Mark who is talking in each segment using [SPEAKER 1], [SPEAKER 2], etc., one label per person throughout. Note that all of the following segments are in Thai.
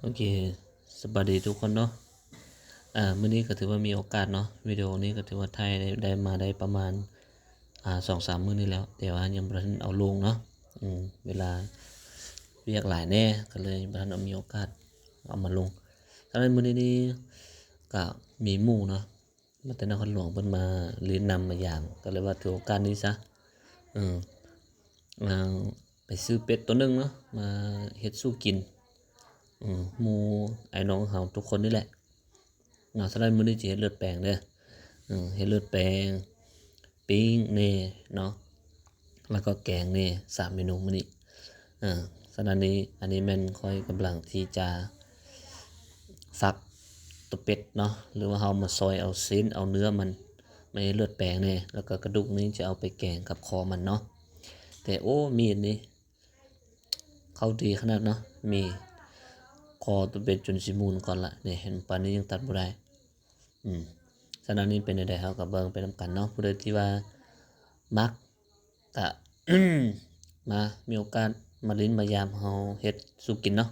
[SPEAKER 1] โอเคสวัสดีทุกคนเนาะมื้อนี้ก็ถือว่ามีโอกาสเนาะวิดีโอนี้ก็ถือว่าถ่ายได้มาได้ประมาณ2-3มื้อนี้แล้วแต่ว่ายังบ่ทันเอาลงเนาะเวลาเวียกหลายแน่ก็เลยบ่ทันเอามีโอกาสเอามาลงฉะนั้นมื้อนี้นี่ก็มีหมู่เนาะมาแต่นครหลวงเพิ่นมาเลีนนำมายามก็เลยว่าถือโอกาสนี้ซะเอออ่าไปซื้อเป็ดตัวหนึงเนาะมาเฮ็ดสู้กิน หมู่ไอ้น้องเฮาทุกคนนี่แหละสำหรับมื้อนี้สิเฮ็ดเลือดแปลงเด้อเฮ็ดเลือดแปลงปิ้งแหน่เนาะแล้วก็แกงแหน่3เมนูมื้อนี้ฉะนั้นนี้อันนี้แม่นข้อยกำลังที่จะฟักตัวเป็ดเนาะหรือว่าเฮามาซอยเอาซีนเอาเนื้อมันมาเฮ็ดเลือดแปลงแหน่แล้วก็กระดูกนี้จะเอาไปแกงกับคอมันเนาะแต่โอ้มีดนี่เข้าดีขนาดเนาะมีคอตัวเป็ดจนสิมูนก่อนละนี่เห็นปานนี้ยังตัดบ่ได้ฉะนั้นนี่เป็นจั่งใดเฮาก็เบิ่งไปนำกันเนาะผู้ใดที่ว่ามักก็ มามีโอกาสมาลิ้นมายามเฮาเฮ็ดสู่กินเนาะ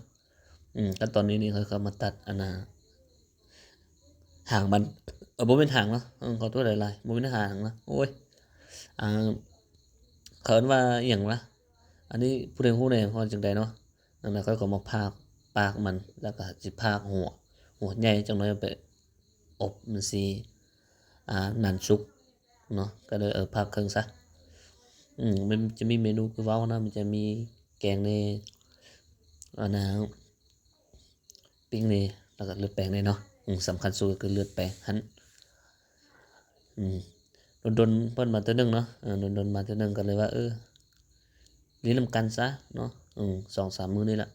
[SPEAKER 1] ขั้นตอนนี้นี่เขาก็มาตัดอันน่ะหางมันบ่แม่นหางเนาะขอโทษหลายๆบ่แม่นหางนะโอ้ยอ่าเขาเอิ้นว่าอิหยังวะอันนี้ผู้ใดฮู้แหน่ว่าจั่งใดเนาะนั่นน่ะเขาก็มาพากปากมันแล้วก็สิพากหัวใหญ่จังน้อยเอาไปอบมันสินั่นสุกเนาะก็เลยพากครึ่งซะมันจะมีเมนูคือเว้านะมันจะมีแกงแหน่อันน่ะปิ้งแหน่แล้วก็เลือดแปลงแหน่เนาะสำคัญสุดก็คือเลือดแปลงหั้นอืมดนๆเพิ่นมาเทื่อหนึ่งเนาะดนๆมาเทื่อหนึ่งก็เลยว่าลิ้นนำกันซะเนาะ2-3มื้อนี่แหละ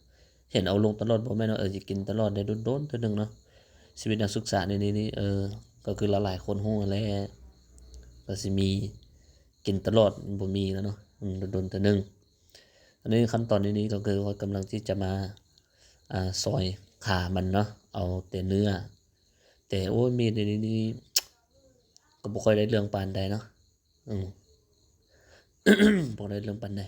[SPEAKER 1] เห็นเอาลงตลอดบ่แม่นว่าสิกินตลอดได้โดนๆเทื่อหนึ่งเนาะชีวิตนักศึกษานี่ก็คือหลายๆคนฮู้แหละก็สิมีกินตลอดบ่มีแล้วเนาะโดนๆเทื่อหนึ่งอันนี้ขั้นตอนนี้ก็คือว่ากำลังที่จะมาซอยขามันเนาะเอาแต่เนื้อแต่โอ้ยมีดเดี๋ยวนี้นี่ก็บ่ค่อยได้เรื่องปานใดเนาะอืม บ่ได้เรื่องปานใด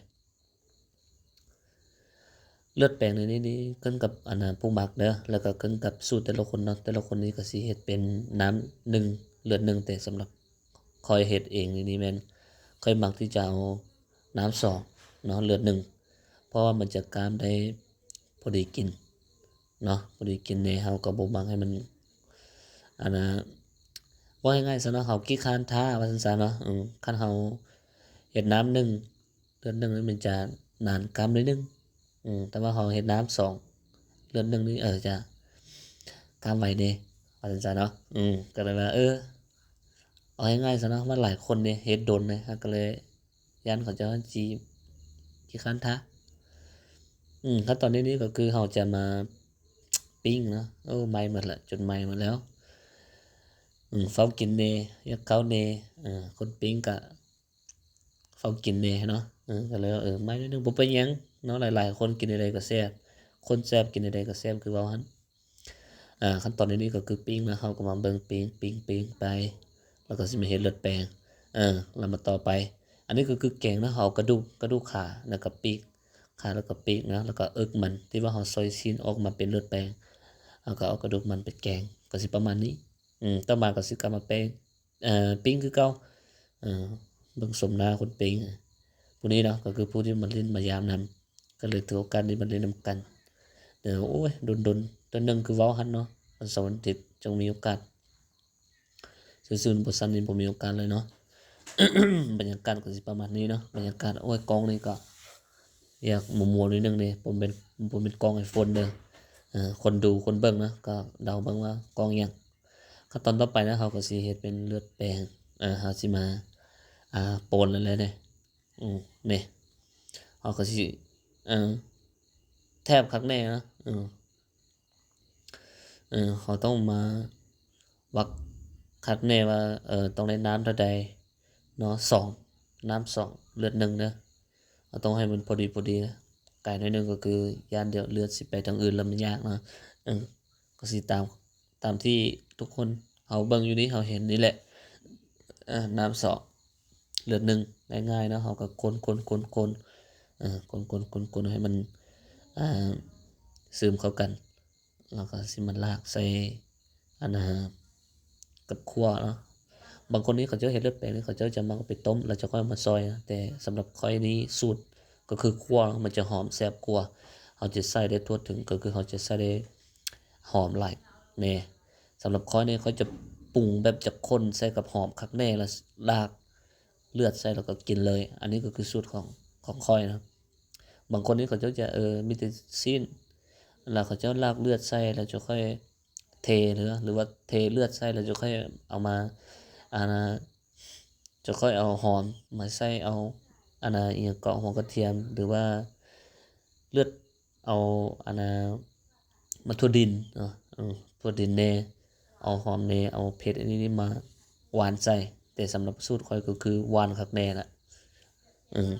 [SPEAKER 1] เลือดแปลงในนี้ขึ้นกับอันน่ะผู้มักเด้อแล้วก็ขึ้นกับสูตรแต่ละคนเนาะแต่ละคนนี่ก็สิเฮ็ดเป็นน้ำ1เลือด1แต่สำหรับข้อยเฮ็ดเองนี่แม่นข้อยมักที่จะเอาน้ำ2เนาะเลือด1เพราะว่ามันจะกามได้พอดีกินเนาะพอดีกินแหน่เฮาก็บ่มักให้มันอันน่ะว่าง่ายๆซะเนาะเฮาขี้คร้านท้าว่าซั่นซะเนาะคันเฮาเฮ็ดน้ำ1เลือด1นี่มันจะนานกามหน่อยหนึ่ง แต่ว่าเขาเฮ็ดน้ำ2เดือนหนึ่งนี่จะกามไว้เดะว่าจั่งซั้นเนาะก็เลยว่าเอาง่ายๆซะเนาะมันหลายคนเดะเฮ็ดโดนเลยก็เลยย้านเขาจะว่าขี้คร้านท้าขั้นตอนนี้ก็คือเราจะมาปิ้งเนาะไหม้หมดแล้วจนไหม้หมดแล้วเฝ้ากินแหน่อยากเกาแหน่คนปิ้งก็เฝ้ากินแหน่เนาะก็เลยว่าไหม้นิดหนึ่งบ่เป็นหยังเนาะหลายๆคนกินใดๆก็แซ่บคนแซ่บกินใดๆก็แซ่บคือเว้าหั้นขั้นตอนนี้ก็คือปิ้งนะเราก็มาเบิ่งปิ้งไปแล้วก็สิมาเฮ็ดเลือดแปลงแล้วมาต่อไปอันนี้ก็คือแกงนะเราเอากระดูกขาแล้วก็ปีกขาแล้วก็ปีกนะแล้วก็เอิกมันที่ว่าเราซอยชิ้นออกมาเป็นเลือดแปลงแล้วก็เอากระดูกมันไปแกงก็สิประมาณนี้ต่อมาก็สิกลับมาแปลงปิ้งคือเก่าเออเบิ่งสมหน้าคนปิ้งผู้นี้เนาะก็คือผู้ที่มาเล่นมายามนำก็เลยถือโอกาสนี้มาเล่นนำกันเดี๋ยวโอ้ยดนๆตัวหนึงคือเว้าหั้นเนาะวันเสาร์วันอาทิตย์จงมีโอกาสซื่อๆบ่ซั้นนี่บ่มีโอกาสเลยเนาะ บรรยากาศก็สิประมาณนี้เนาะบรรยากาศโอ้ยกล้องนี่ก็อยากมัวๆนิดหนึงนี่ผมเป็นกล้อง iPhone เด้อคนดูคนเบิ่งนะก็เดาเบิ่งว่ากล้องหยังขั้นตอนต่อไปนะเราก็สิเฮ็ดเป็นเลือดแปลงเราสิมาโปนแล้วแหละนี่นี่เราก็สิเอ่อแทบคักแน่นะเขาต้องมาวักคักแน่ว่าต้องได้น้ำเท่าใดเนาะ2น้ำ2เลือด1เด้อเราต้องให้มันพอดีนะไก่น้อยหนึ่งก็คือย่านเดี๋ยวเลือดสิไปทางอื่นแล้วมันยากเนาะก็สิตามที่ทุกคนเขาเบิ่งอยู่นี่เขาเห็นนี่แหละน้ำ2เลือด1ง่ายๆเนาะเขาก็คนๆคนๆให้มันซึมเข้ากัน แล้วก็สิมาลากใส่อันนะกับคั่วเนาะบางคนนี่เขาจะเฮ็ดเลือดแปลงนี่เขาจะมาเอาไปต้มแล้วจะค่อยเอามาซอยนะแต่สำหรับข้อยนี่สูตรก็คือคั่วมันจะหอมแซ่บกว่าเขาจะใส่ได้ทั่วถึงก็คือเขาจะใส่ได้หอมหลายแน่สำหรับข้อยนี่เขาจะปรุงแบบจะข้นใส่กับหอมคักแน่แล้วลากเลือดใส่แล้วก็กินเลย อันนี้ก็คือสูตรของข้อยนะบางคนนี่เขาจะมีแต่ซีนแล้วเขาจะลากเลือดใส่แล้วจะค่อยเทหรือว่าเทเลือดใส่แล้วจะค่อยเอามาอันน่ะจะค่อยเอาหอมมาใส่เอาอันน่ะอิหยังเกาะหัวกระเทียมหรือว่าเลือดเอาอันน่ะมะถั่วดินเนาะถั่วดินแหน่เอาหอมแหน่เอาเผ็ดอันนี้มาหวานใส่แต่สำหรับสูตรข้อยก็คือหวานคักแน่ล่ะอือ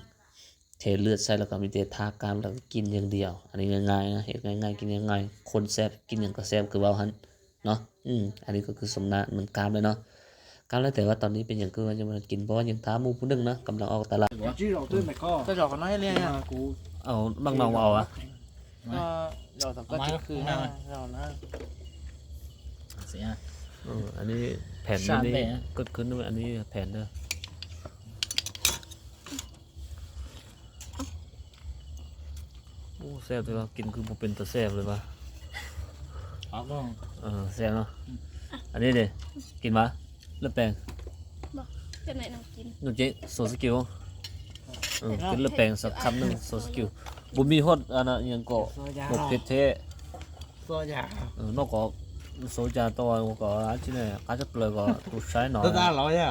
[SPEAKER 1] เทเลือดใส่แล้วก็มีแต่ทากามแล้วก็กินอย่างเดียวอันนี้ง่ายๆนะเฮ็ดง่ายๆกินง่ายๆคนแซ่บกินหยังก็แซ่บคือเว้าหั่นเนาะอันนี้ก็คือสมนาเหมือนกามเลยเนาะกามแล้วแต่ว่าตอนนี้เป็นหยังคือว่ายังบ่ได้กินเพราะว่ายังถามหมู่ผู้หนึงนะกำลังออกตลาด
[SPEAKER 2] Chứ đầu tư mày co.
[SPEAKER 3] Tôi giỏ có nói liền nha.
[SPEAKER 2] Cú
[SPEAKER 1] เอาบางน้องเอาอ่ะ
[SPEAKER 3] Giỏ tập có chữ khứ nào giỏ nó
[SPEAKER 4] เสีย
[SPEAKER 1] อันนี้แผ่น
[SPEAKER 4] สาม
[SPEAKER 1] นี้
[SPEAKER 4] แผ่น
[SPEAKER 1] เกิดขึ้นด้วยอันนี้แผ่นเด้อโอ้แซ่บเลยว่ะกินคือบ่เป็นตาแซ่บเลยว่ะ
[SPEAKER 4] อ๋อก็
[SPEAKER 1] แซ่บเนาะอันนี้เด้กินมาเลือดแปลง
[SPEAKER 5] จะไหนน้องกิน
[SPEAKER 1] นูเจ๊โซสกิลกินเลือดแปลงสักคำหนึงโซสกิลบ่มีฮอดอันน่ะอิหยังก็
[SPEAKER 2] xô da.
[SPEAKER 1] บ่เผ็ดแท้
[SPEAKER 2] Xô da.
[SPEAKER 1] นอกก็โซจาตัวก็อันที่นี่อาจจะเปลือกก็ตัวใช้หน่อย
[SPEAKER 2] Tôi ra nói à.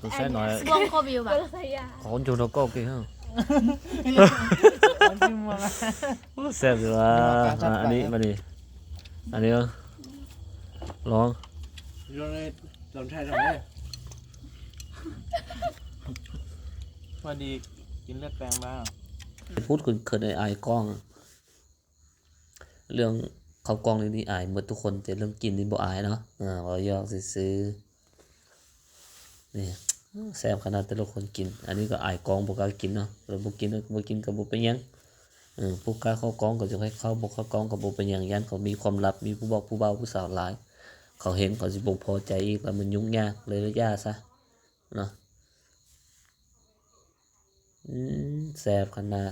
[SPEAKER 1] ตัวใช้หน่อย
[SPEAKER 5] บองโคบิวแบบใส่ยา
[SPEAKER 1] ของจูนก็กินฮะ
[SPEAKER 3] Con chim mà
[SPEAKER 1] แซ่บอยู่ว่าอันนี้มาดิอันนี้ลอง
[SPEAKER 2] Rồi này làm sai rồi đấy.
[SPEAKER 3] Mà đi kín lướt bèn bao
[SPEAKER 1] พูดเขินอายกล้อง เรื่องเขากล้องนี่อายหมดทุกคนแต่เรื่องกินนี่บ่อายเนาะบ่ยอกซื้อนี่แซ่บขนาดแต่ละคนกิน อันนี้ก็อายกล้องบ่กล้ากินเนาะแล้วบ่กินก็บ่เป็นหยังผู้กล้าเข้ากล้องก็จะให้เข้าบ่เข้ากล้องก็บ่เป็นหยังยันเขามีความลับมีผู้บอกผู้เบาผู้สาวหลาย เขาเห็นเขาสิบ่พอใจอีกแล้วมันยุ่งยากเลยระยะซะเนาะแซ่บขนาด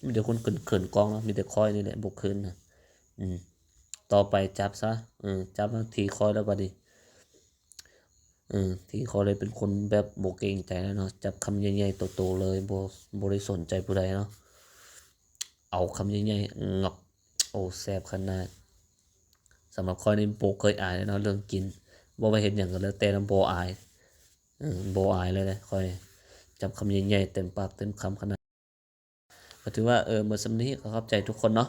[SPEAKER 1] มีแต่คนเขินกล้องเนาะมีแต่คอยนี่แหละบ่เขินนะต่อไปจับซะจับแล้วทีคอยแล้วบัดนี้ทีคอยเลยเป็นคนแบบบ่เกรงใจแล้วเนาะจับคำใหญ่ๆโตๆเลยบ่ได้สนใจผู้ใดเนาะเอาคำใหญ่ๆงอกโอ้แซ่บขนาดสำหรับคอยนี่บ่เคยอายเลยเนาะเรื่องกินบ่ว่าเฮ็ดหยังก็แล้วแต่นำบ่อายบ่อายเลยนะคอยจับคำใหญ่ๆเต็มปากเต็มคำขนาดก็ถือว่าเมื่อสำนี้ก็ขอบใจทุกคนเนาะ